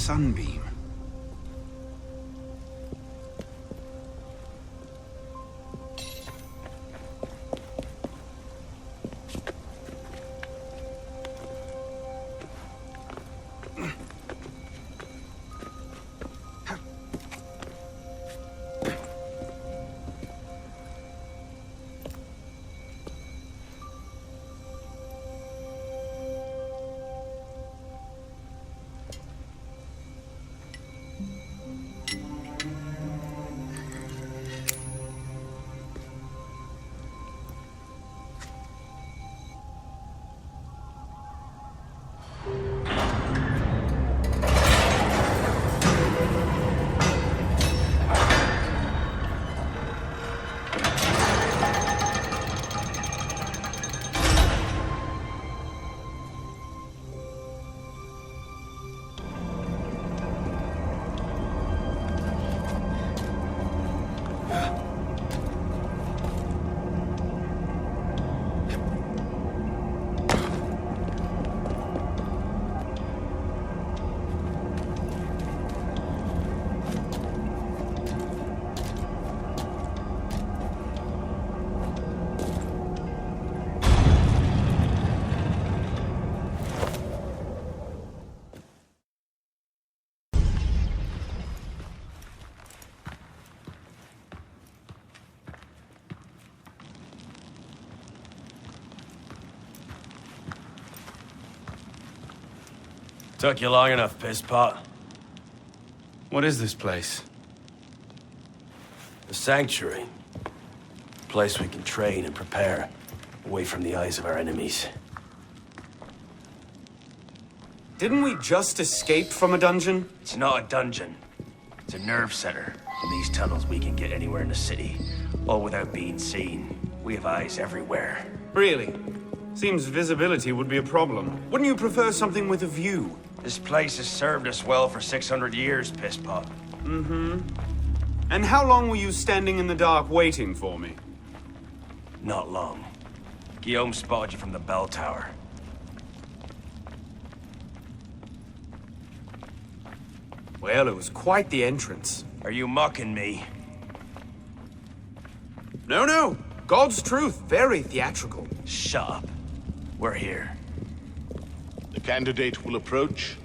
sunbeam. Took you long enough, pisspot. What is this place? The Sanctuary. A place we can train and prepare, away from the eyes of our enemies. Didn't we just escape from a dungeon? It's not a dungeon. It's a nerve center. In these tunnels, we can get anywhere in the city, all without being seen. We have eyes everywhere. Really? Seems visibility would be a problem. Wouldn't you prefer something with a view? This place has served us well for 600 years, pisspot. Mm-hmm. And how long were you standing in the dark waiting for me? Not long. Guillaume spotted you from the bell tower. Well, it was quite the entrance. Are you mocking me? No, no. God's truth. Very theatrical. Shut up. We're here. The candidate will approach.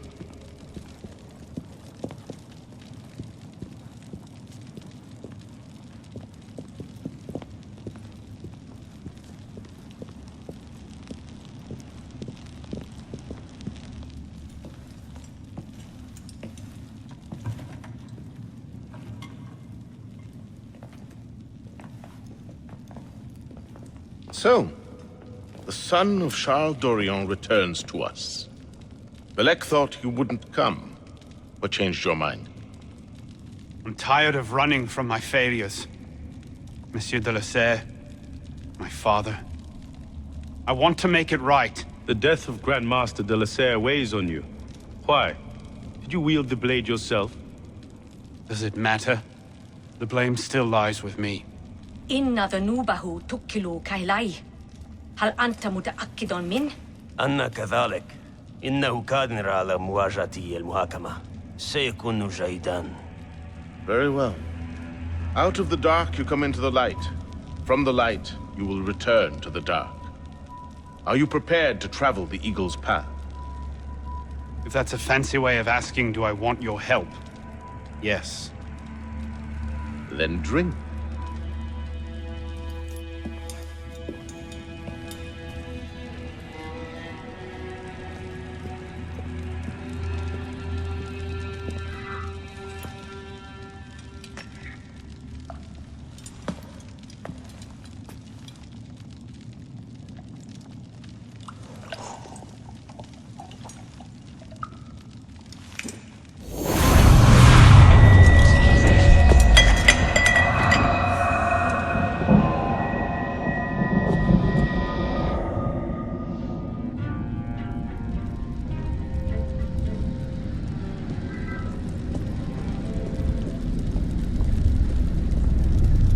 So, the son of Charles Dorion returns to us. Belek thought you wouldn't come. What changed your mind? I'm tired of running from my failures. Monsieur de la Serre, my father. I want to make it right. The death of Grand Master de la Serre weighs on you. Why? Did you wield the blade yourself? Does it matter? The blame still lies with me. إن ذنوبه تكل كيلاي. هل أنت متأكد من؟ أنا كذلك. إنه قادر على مواجهة المحاكمة. سيكون جيدا. Very well. Out of the dark you come into the light. From the light you will return to the dark. Are you prepared to travel the Eagle's path? If that's a fancy way of asking, do I want your help? Yes. Then drink.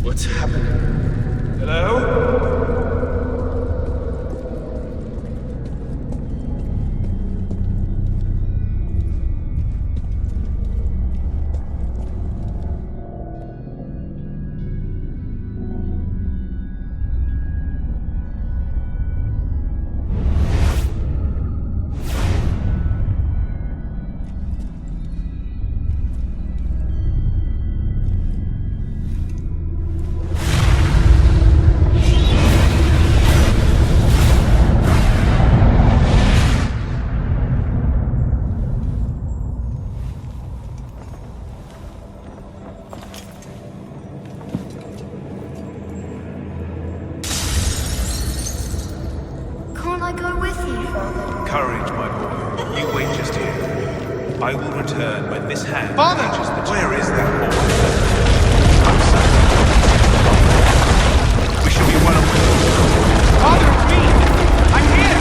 What's happening? Hello? I will return when this hand Father! reaches the... Where is that boy? We should be well away. Father, it's me! I'm here!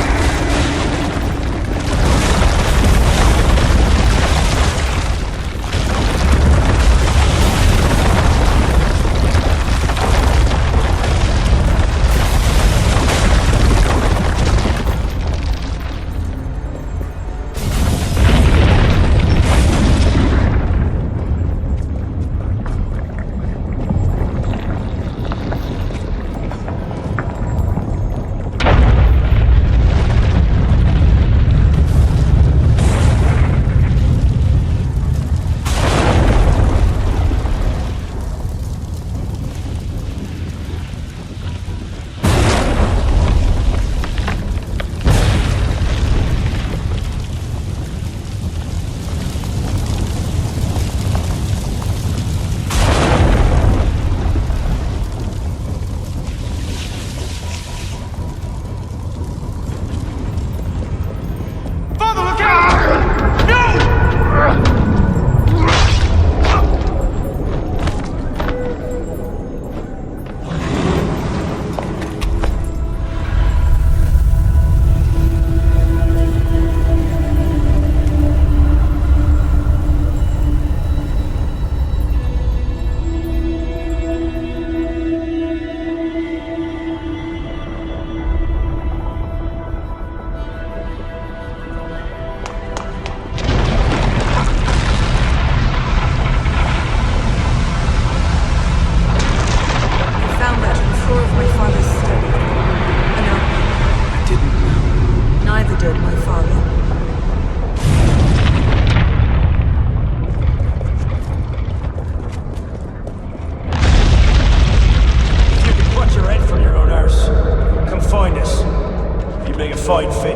fight fit.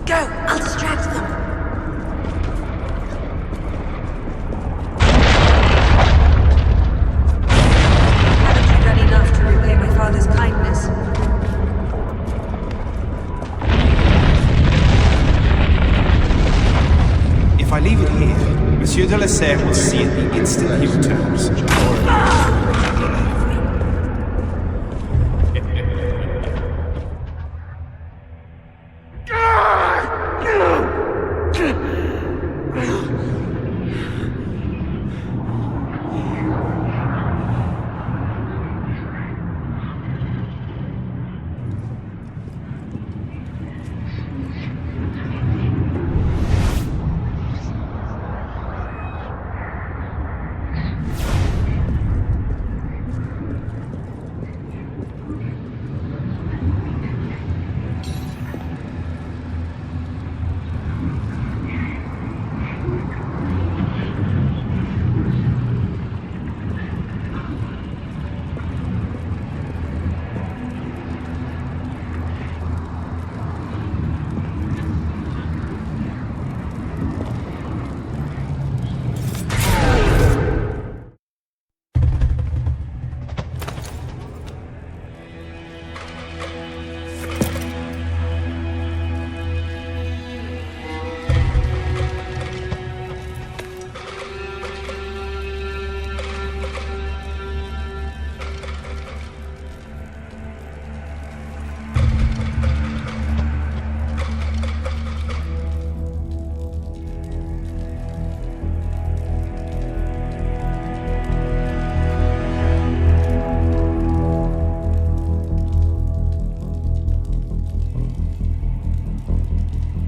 Go! I'll distract them. Haven't you done enough to repay my father's kindness? If I leave it here, Monsieur de la Serre will see it the instant he returns.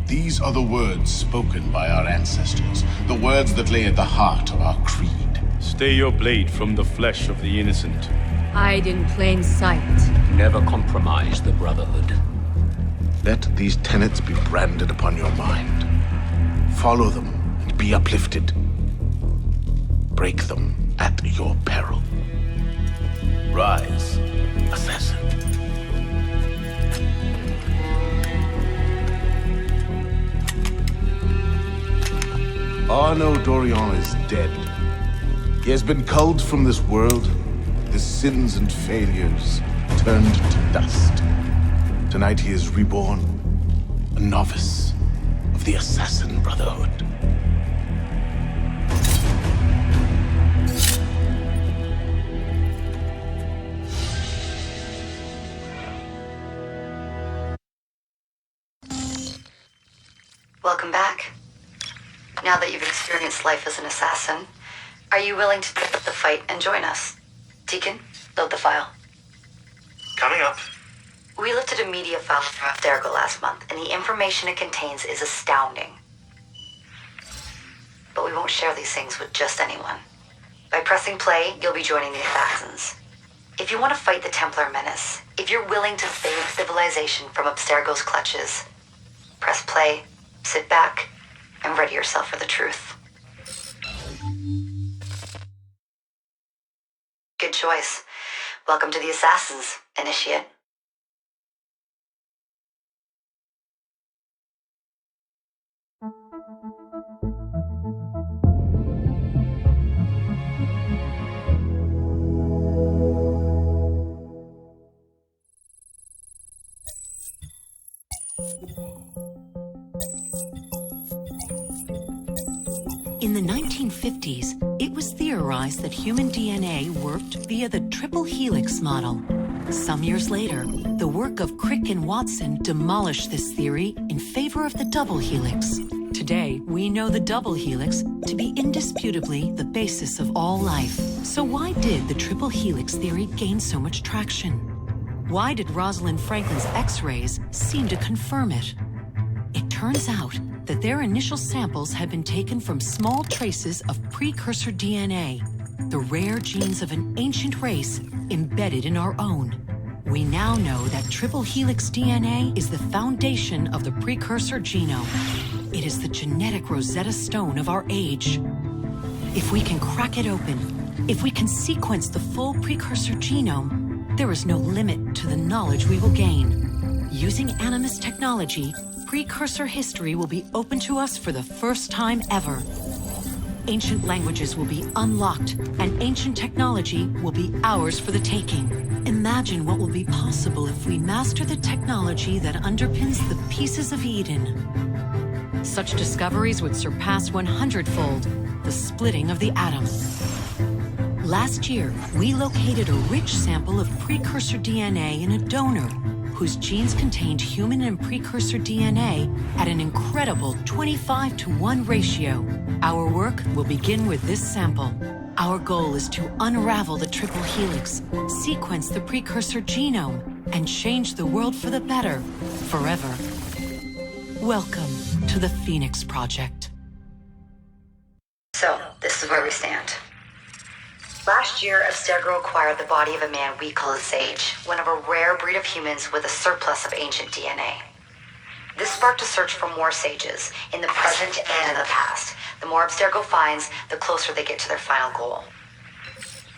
These are the words spoken by our ancestors, the words that lay at the heart of our creed. Stay your blade from the flesh of the innocent. Hide in plain sight. Never compromise the Brotherhood. Let these tenets be branded upon your mind. Follow them and be uplifted. Break them at your peril. Rise, assassin. Arnaud Dorian is dead. He has been culled from this world, his sins and failures turned to dust. Tonight he is reborn, a novice of the Assassin Brotherhood. Welcome back. Now that you've experienced life as an assassin, are you willing to pick up the fight and join us? Deacon, load the file. Coming up. We lifted a media file from Abstergo last month, and the information it contains is astounding. But we won't share these things with just anyone. By pressing play, you'll be joining the assassins. If you want to fight the Templar menace, if you're willing to save civilization from Abstergo's clutches, press play, sit back, and ready yourself for the truth. Good choice. Welcome to the Assassins, Initiate. In the 1950s, it was theorized that human DNA worked via the triple helix model. Some years later, the work of Crick and Watson demolished this theory in favor of the double helix. Today, we know the double helix to be indisputably the basis of all life. So why did the triple helix theory gain so much traction? Why did Rosalind Franklin's X-rays seem to confirm it? It turns out that their initial samples had been taken from small traces of precursor DNA, the rare genes of an ancient race embedded in our own. We now know that triple helix DNA is the foundation of the precursor genome. It is the genetic Rosetta Stone of our age. If we can crack it open, if we can sequence the full precursor genome, there is no limit to the knowledge we will gain. Using Animus technology, precursor history will be open to us for the first time ever. Ancient languages will be unlocked, and ancient technology will be ours for the taking. Imagine what will be possible if we master the technology that underpins the pieces of Eden. Such discoveries would surpass 100-fold the splitting of the atom. Last year, we located a rich sample of precursor DNA in a donor whose genes contained human and precursor DNA at an incredible 25-to-1 ratio. Our work will begin with this sample. Our goal is to unravel the triple helix, sequence the precursor genome, and change the world for the better, forever. Welcome to the Phoenix Project. So, this is where we stand. Last year, Abstergo acquired the body of a man we call a sage, one of a rare breed of humans with a surplus of ancient DNA. This sparked a search for more sages, in the present and in the past. The more Abstergo finds, the closer they get to their final goal.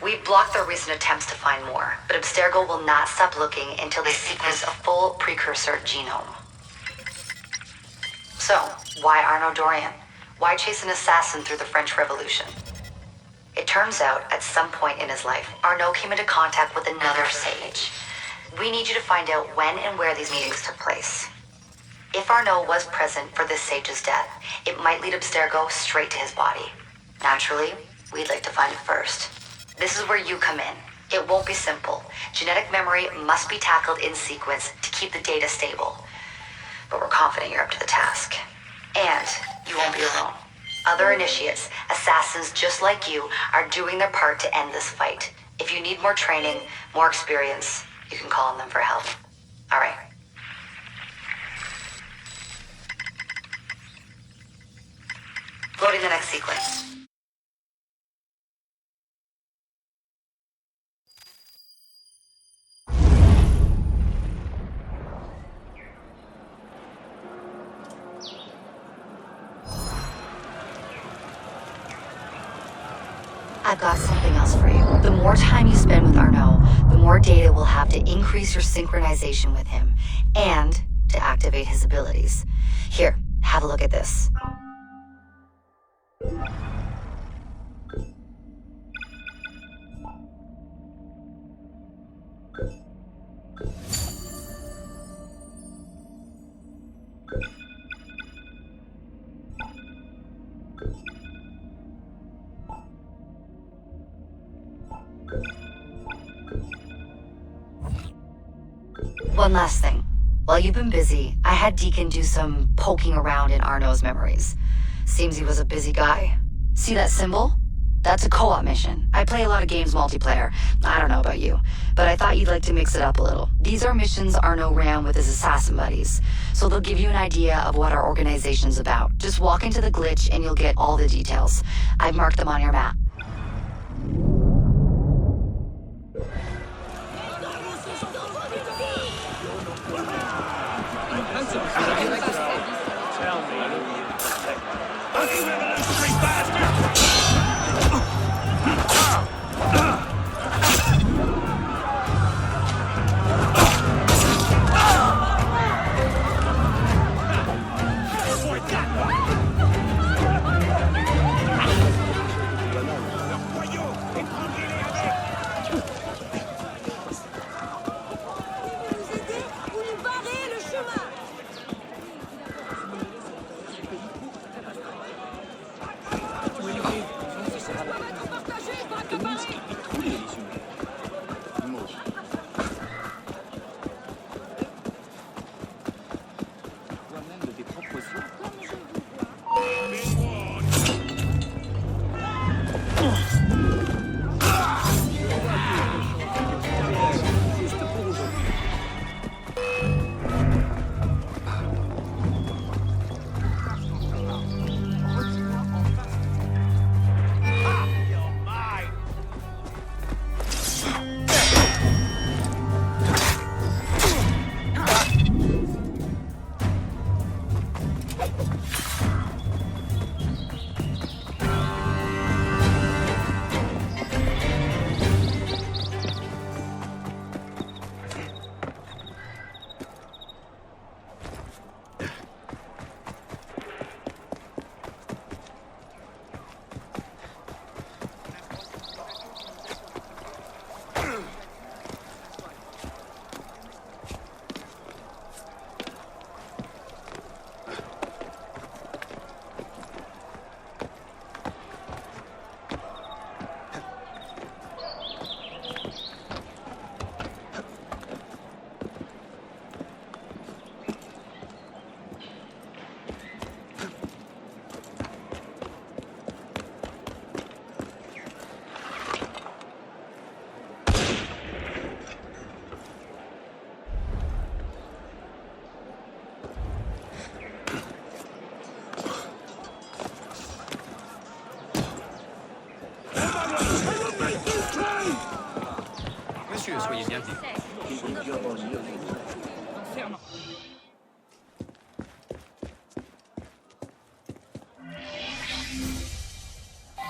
We've blocked their recent attempts to find more, but Abstergo will not stop looking until they sequence a full precursor genome. So, why Arnaud Dorian? Why chase an assassin through the French Revolution? It turns out, at some point in his life, Arnaud came into contact with another sage. We need you to find out when and where these meetings took place. If Arnaud was present for this sage's death, it might lead Abstergo straight to his body. Naturally, we'd like to find it first. This is where you come in. It won't be simple. Genetic memory must be tackled in sequence to keep the data stable. But we're confident you're up to the task. And you won't be alone. Other initiates, assassins just like you, are doing their part to end this fight. If you need more training, more experience, you can call on them for help. All right. Loading the next sequence. I've got something else for you. The more time you spend with Arnaud, the more data we'll have to increase your synchronization with him, and to activate his abilities. Here, have a look at this. One last thing. While you've been busy, I had Deacon do some poking around in Arno's memories. Seems he was a busy guy. See that symbol? That's a co-op mission. I play a lot of games multiplayer. I don't know about you, but I thought you'd like to mix it up a little. These are missions Arno ran with his assassin buddies, so they'll give you an idea of what our organization's about. Just walk into the glitch and you'll get all the details. I've marked them on your map.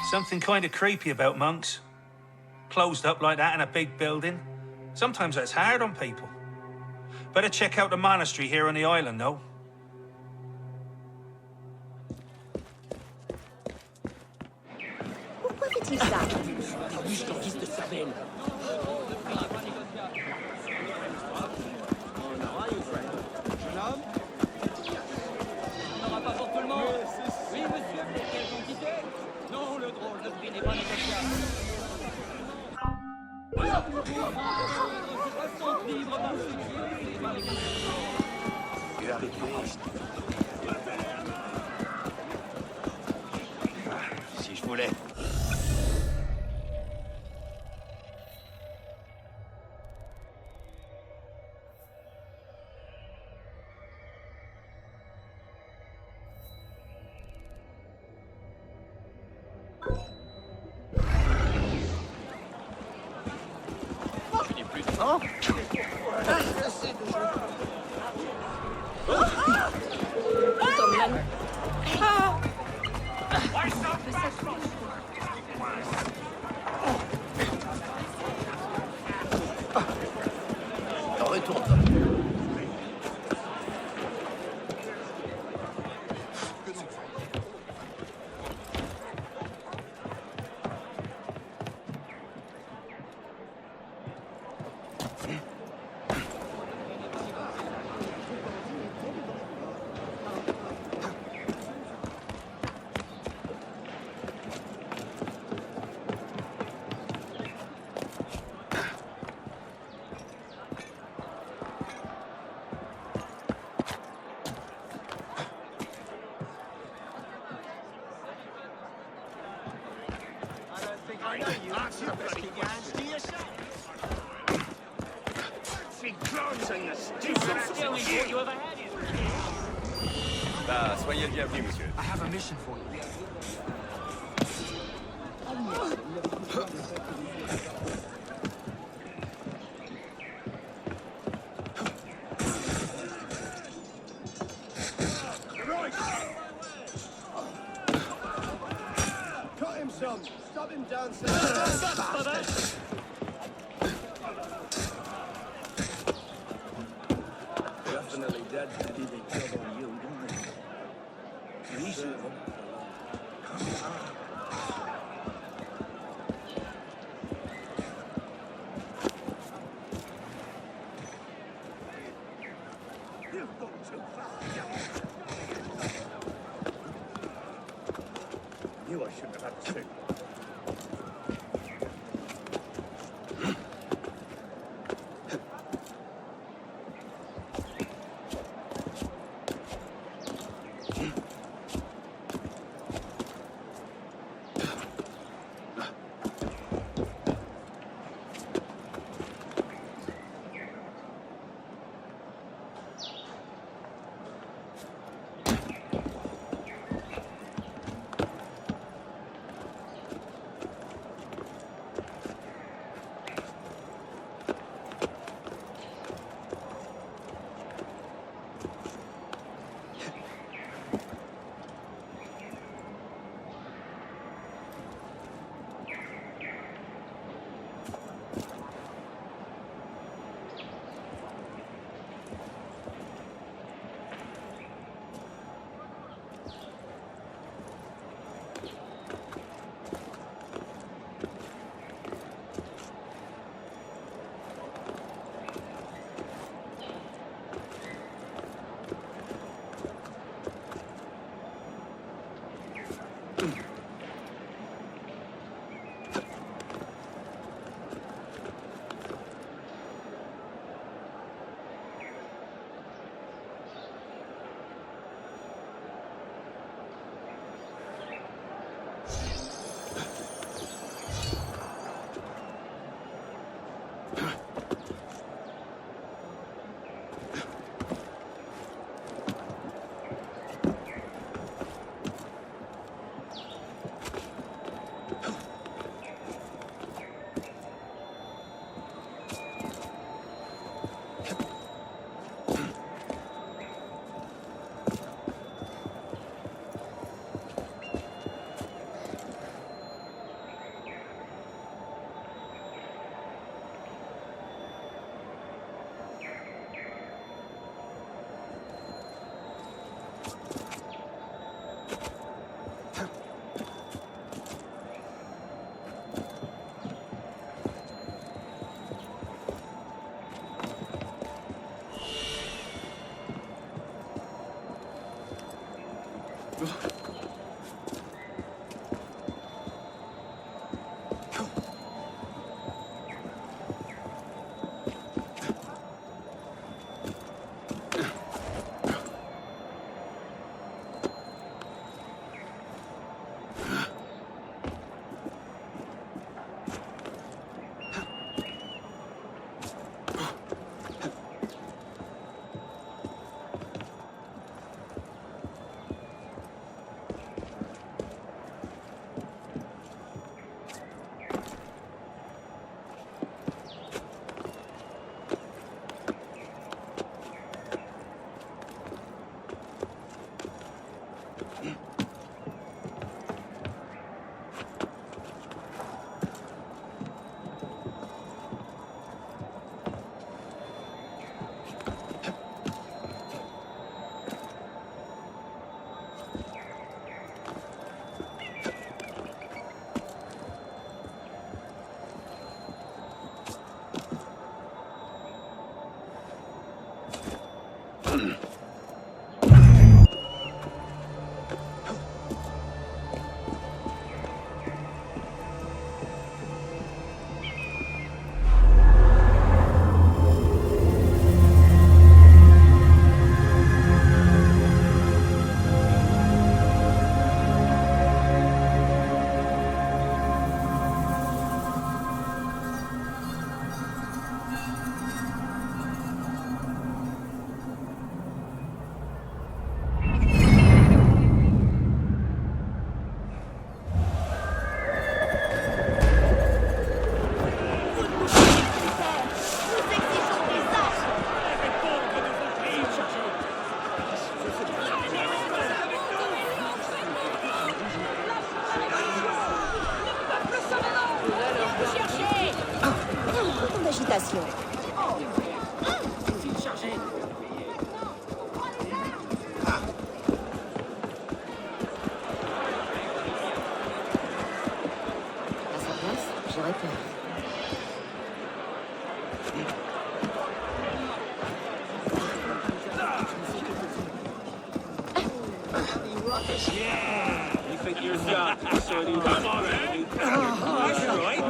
Something kind of creepy about monks. Closed up like that in a big building. Sometimes that's hard on people. Better check out the monastery here on the island, though. Pourquoi fait-il ça? Si je voulais. Soyez le bienvenu, monsieur. I have a mission for you. Cut him some. Stop him dancing. Definitely dead. Did they job on you, don't they? Reason. Come on. You've gone too far. Knew I shouldn't have had to. Communication. À sa place, j'aurais peur. You think you're young, so you come on, man. That's right.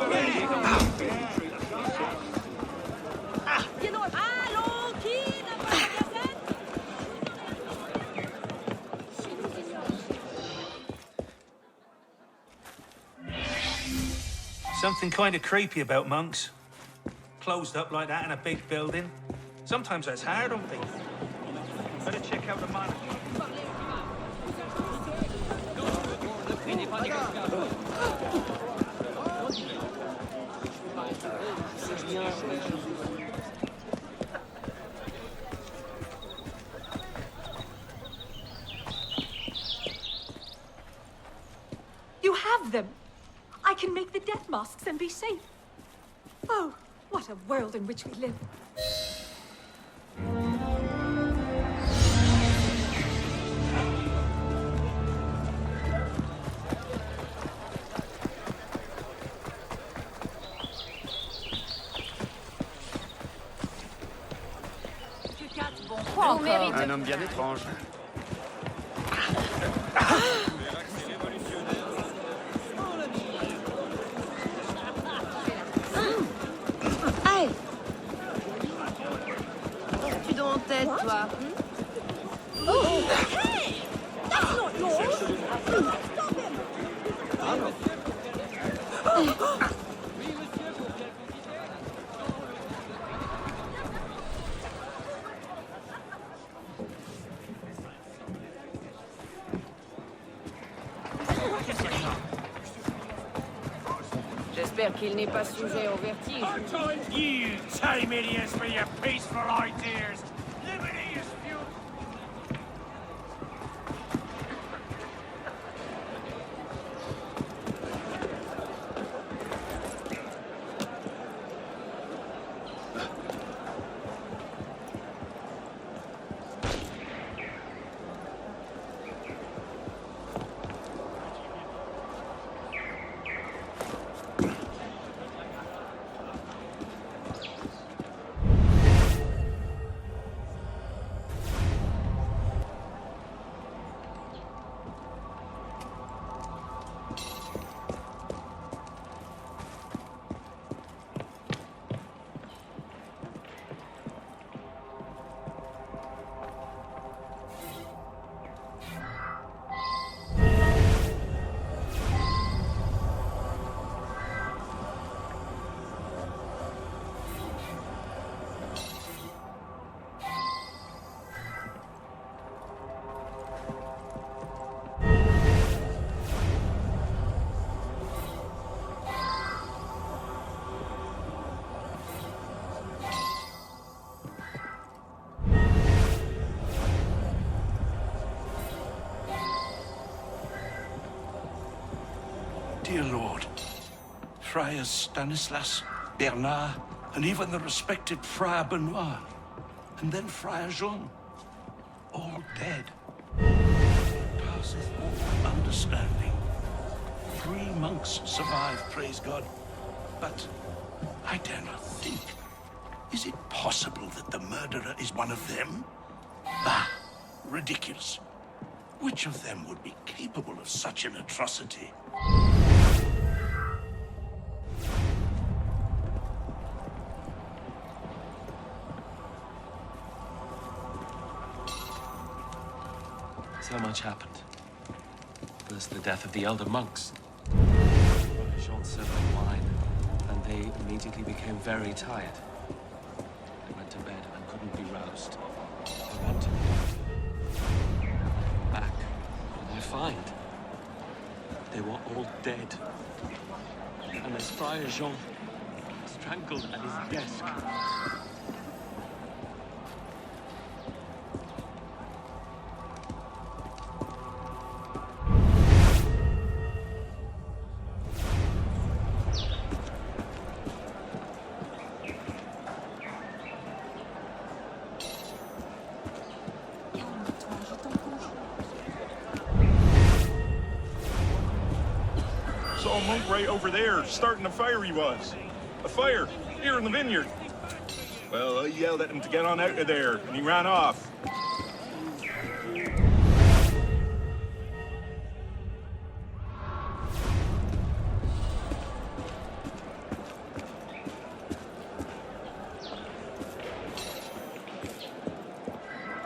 Something kind of creepy about monks. Closed up like that in a big building. Sometimes that's hard on people. Better check out the monastery. You have them! I can make the death masks and be safe. Oh, what a world in which we live. Un homme bien étrange. Hey! T'as-tu dans en tête, toi? Oh! Hey! That's not yours! Stop him! J'espère qu'il n'est pas sujet au vertige. You tame idiots with your peaceful ideas. Liberty is fuel. Dear Lord, Friars Stanislas, Bernard, and even the respected Friar Benoit, and then Friar Jean, all dead. Passeth all understanding. 3 monks survived, praise God, but I dare not think. Is it possible that the murderer is one of them? Ah, ridiculous. Which of them would be capable of such an atrocity? So much happened. First, the death of the elder monks. Jean served them wine, and they immediately became very tired. They went to bed and couldn't be roused. I went to the doctor. I went back, and I find they were all dead. And as Friar Jean strangled at his desk. saw a monk right over there, starting a fire he was. A fire, here in the vineyard. Well, I yelled at him to get on out of there, and he ran off.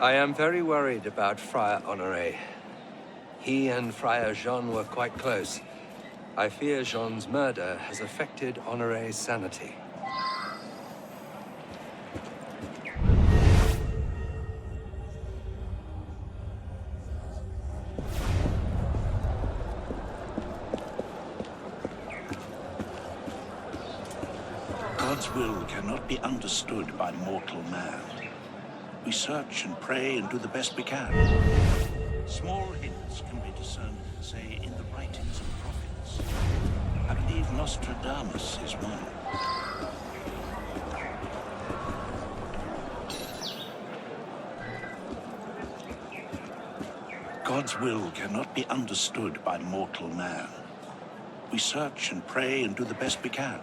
I am very worried about Friar Honoré. He and Friar Jean were quite close. I fear Jean's murder has affected Honoré's sanity. God's will cannot be understood by mortal man. We search and pray and do the best we can. Small hints can be discerned, say, in the writings of prophets. I believe Nostradamus is one. God's will cannot be understood by mortal man. We search and pray and do the best we can.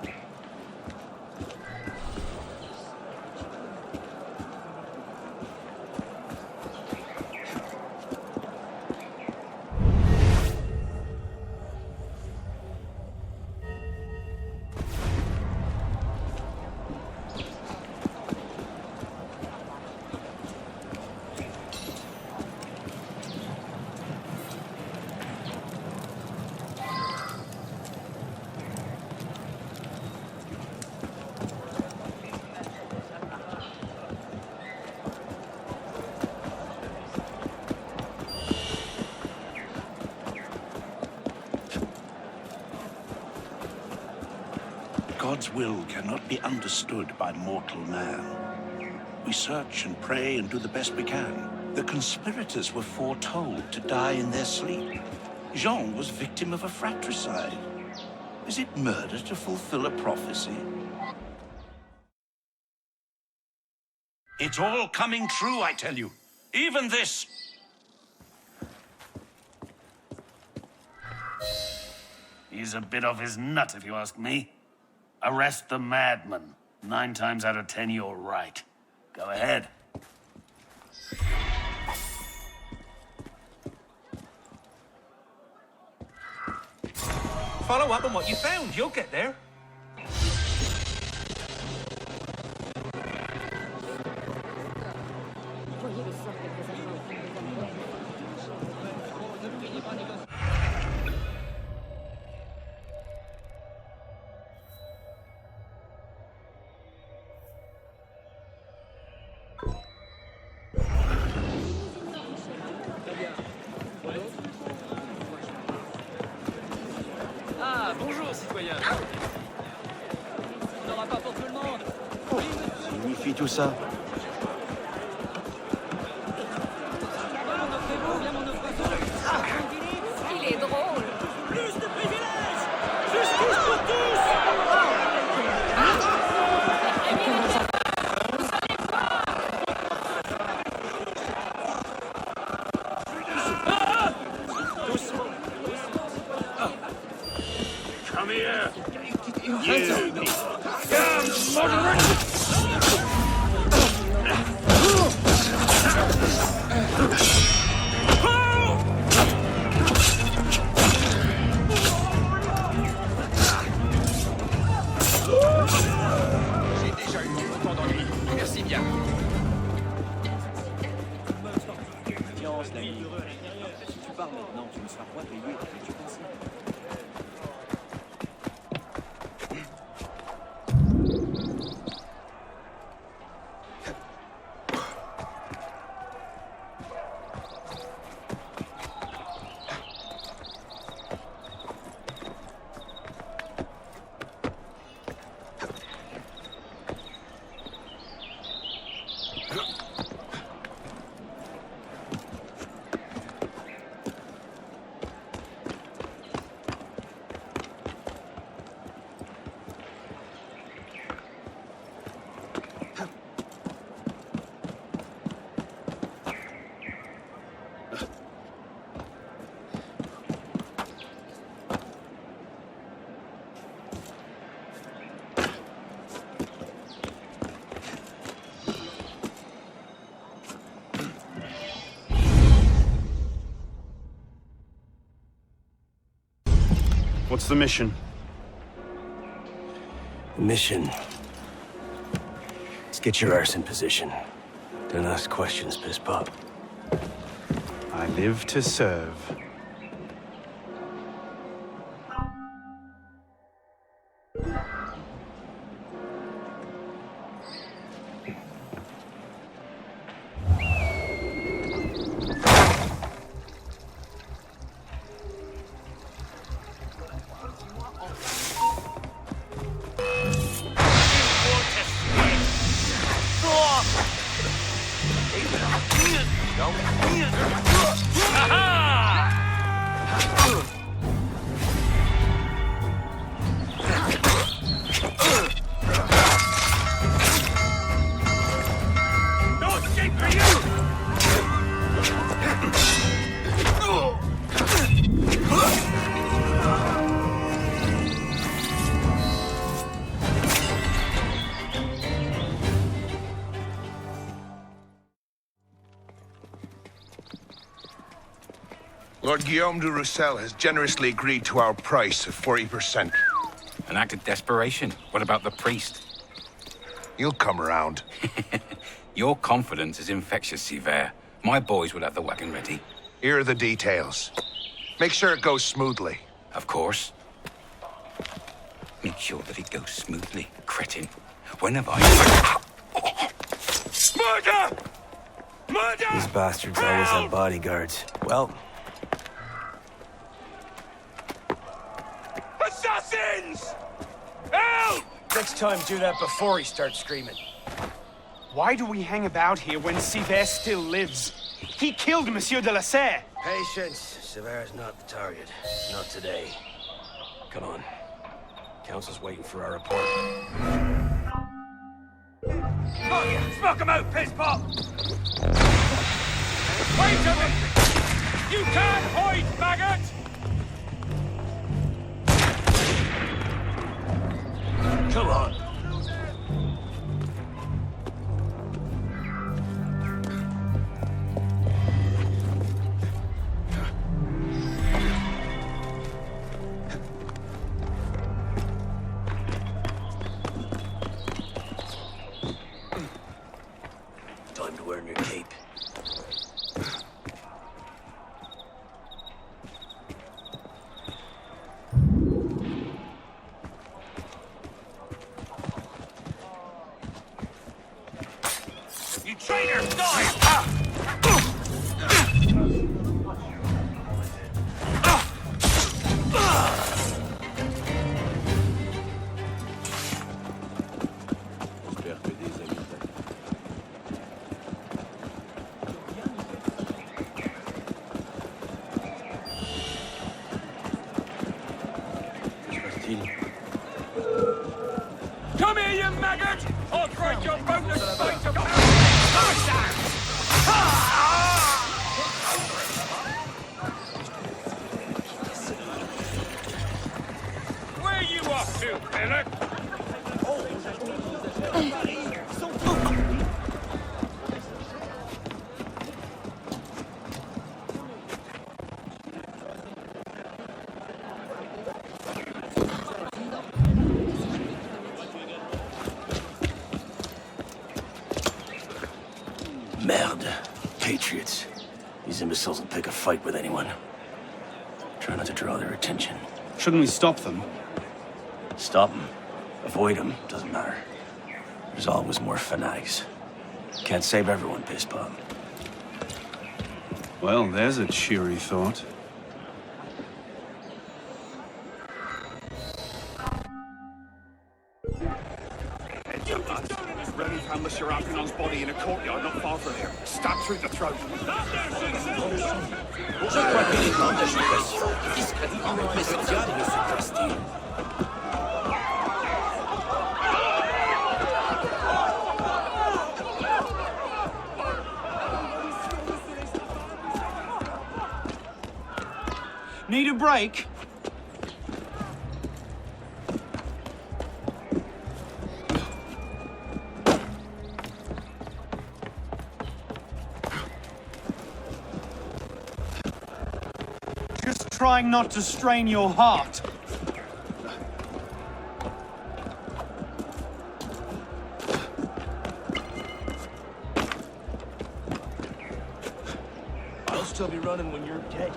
God's will cannot be understood by mortal man. We search and pray and do the best we can. The conspirators were foretold to die in their sleep. Jean was victim of a fratricide. Is it murder to fulfill a prophecy? It's all coming true, I tell you. Even this. He's a bit off his nut, if you ask me. Arrest the madman. 9 times out of 10, you're right. Go ahead. Follow up on what you found. You'll get there. Ah, bonjour, citoyen. On n'aura pas pour tout le monde. Oui, monsieur. Signifie tout ça? Il est drôle. Plus de privilèges! Justice pour tous! Come here. You. Come, moderate. J'ai déjà eu mon temps d'ennui. Merci bien. Silence, l'ami. Si tu parles maintenant, tu ne seras pas payé. Tu penses? What's the mission? Mission. Let's get your arse in position. Don't ask questions, piss pop. I live to serve. Lord Guillaume de Roussel has generously agreed to our price of 40%. An act of desperation. What about the priest? He'll come around. Your confidence is infectious, Sivert. My boys will have the wagon ready. Here are the details. Make sure it goes smoothly. Of course. Make sure that it goes smoothly, cretin. When have I... Murder! Murder! These bastards always have bodyguards. Well... Assassins! Help! Next time, do that before he starts screaming. Why do we hang about here when Sivert still lives? He killed Monsieur de la Serre. Patience. Sever's not the target. Not today. Come on. Council's waiting for our report. Smoke him! Smoke him out, piss pop! Wait a minute! You can't hide, maggot! Come on. Time to earn your cape. You traitor! Die! Come here, you maggot! I'll break your boneless spine to Where you off to, Philip? Merde. Patriots. These imbeciles will pick a fight with anyone. Try not to draw their attention. Shouldn't we stop them? Stop them. Avoid them. Doesn't matter. There's always more fanatics. Can't save everyone, piss pop. Well, there's a cheery thought. Remy found Monsieur Alpinon's body in a courtyard not far from here. Stabbed through the throat. Je crois que les grandes agitations discréditent le social de ce Castille. Need a break? Just trying not to strain your heart. I'll still be running when you're dead.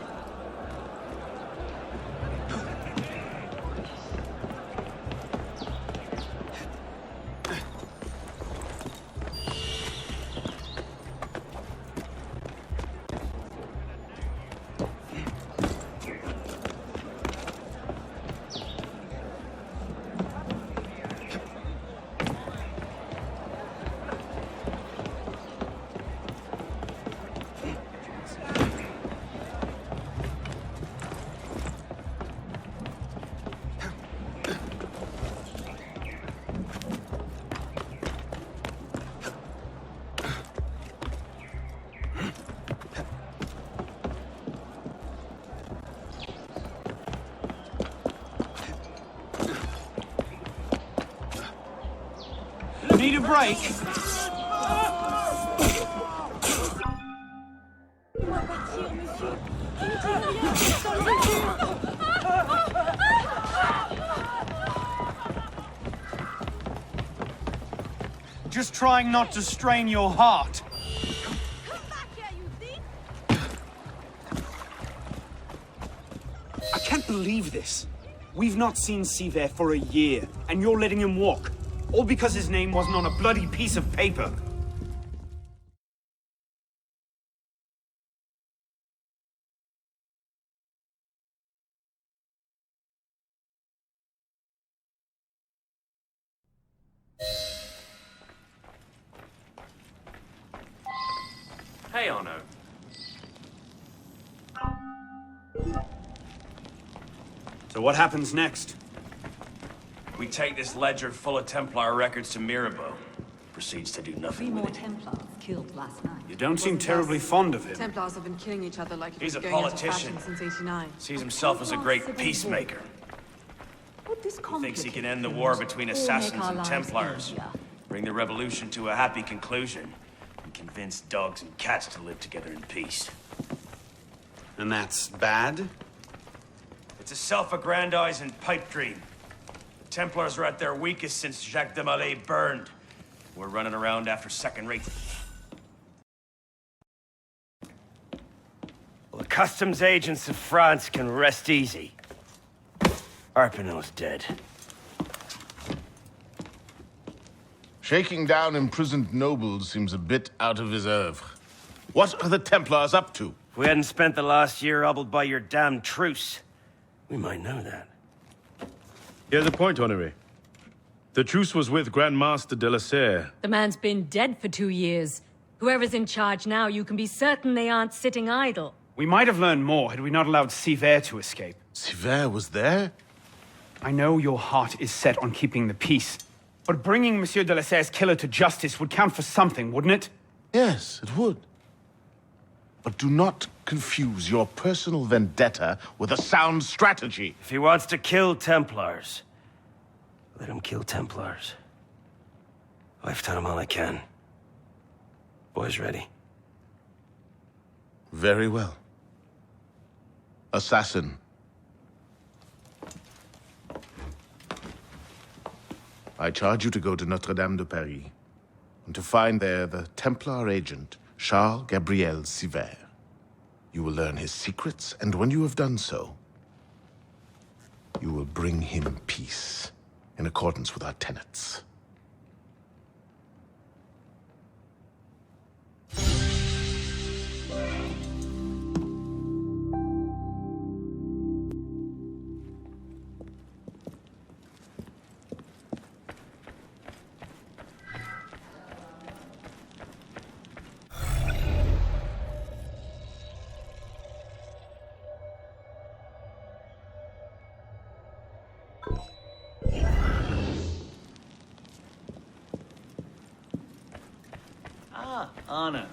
Need a break? Just trying not to strain your heart. I can't believe this. We've not seen Seaver for a year, and you're letting him walk. All because his name wasn't on a bloody piece of paper. Hey, Arno. So what happens next? We take this ledger full of Templar records to Mirabeau. Proceeds to do 3 nothing more with it. Templars killed last night. You don't seem terribly fond of him. Templars have been killing each other like it He's was a going out of politician. fashion since '89. Sees himself as a great peacemaker. He thinks he can end the war between assassins and Templars, bring the revolution to a happy conclusion, and convince dogs and cats to live together in peace. And that's bad? It's a self-aggrandizing pipe dream. The Templars are at their weakest since Jacques de Molay burned. We're running around after second-rate. Well, the customs agents of France can rest easy. Arpinot's dead. Shaking down imprisoned nobles seems a bit out of his oeuvre. What are the Templars up to? If we hadn't spent the last year hobbled by your damn truce, we might know that. Here's a point, Honoré. The truce was with Grand Master de la Serre. The man's been dead for 2 years. Whoever's in charge now, you can be certain they aren't sitting idle. We might have learned more had we not allowed Seaver to escape. Seaver was there? I know your heart is set on keeping the peace, but bringing Monsieur de la Serre's killer to justice would count for something, wouldn't it? Yes, it would. But do not confuse your personal vendetta with a sound strategy. If he wants to kill Templars, let him kill Templars. I've done all I can. Boys ready? Very well. Assassin. I charge you to go to Notre-Dame de Paris and to find there the Templar agent, Charles Gabriel Seaver. You will learn his secrets, and when you have done so, you will bring him peace in accordance with our tenets. Arno.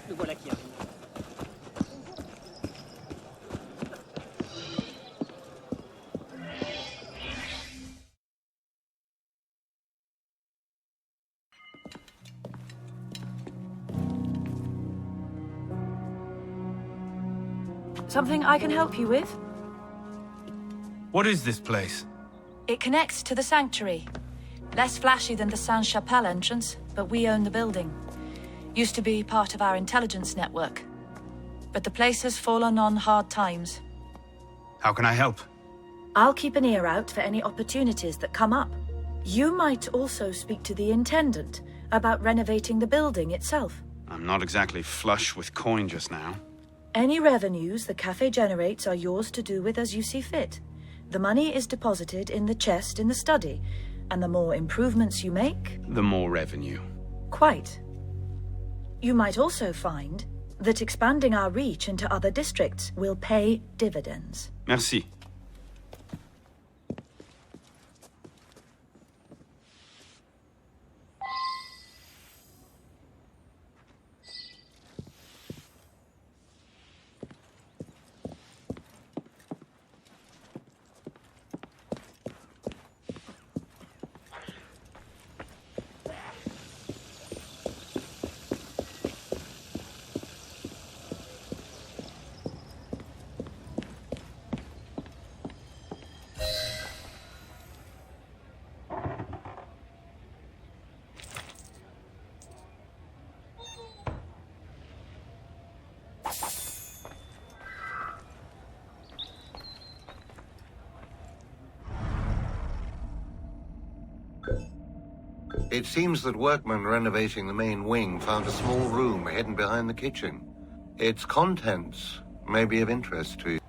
Le voilà qui arrive. Something I can help you with? What is this place? It connects to the sanctuary. Less flashy than the Sainte-Chapelle entrance, but we own the building. Used to be part of our intelligence network. But the place has fallen on hard times. How can I help? I'll keep an ear out for any opportunities that come up. You might also speak to the Intendant about renovating the building itself. I'm not exactly flush with coin just now. Any revenues the cafe generates are yours to do with as you see fit. The money is deposited in the chest in the study, and the more improvements you make... The more revenue. Quite. You might also find that expanding our reach into other districts will pay dividends. Merci. It seems that workmen renovating the main wing found a small room hidden behind the kitchen. Its contents may be of interest to you.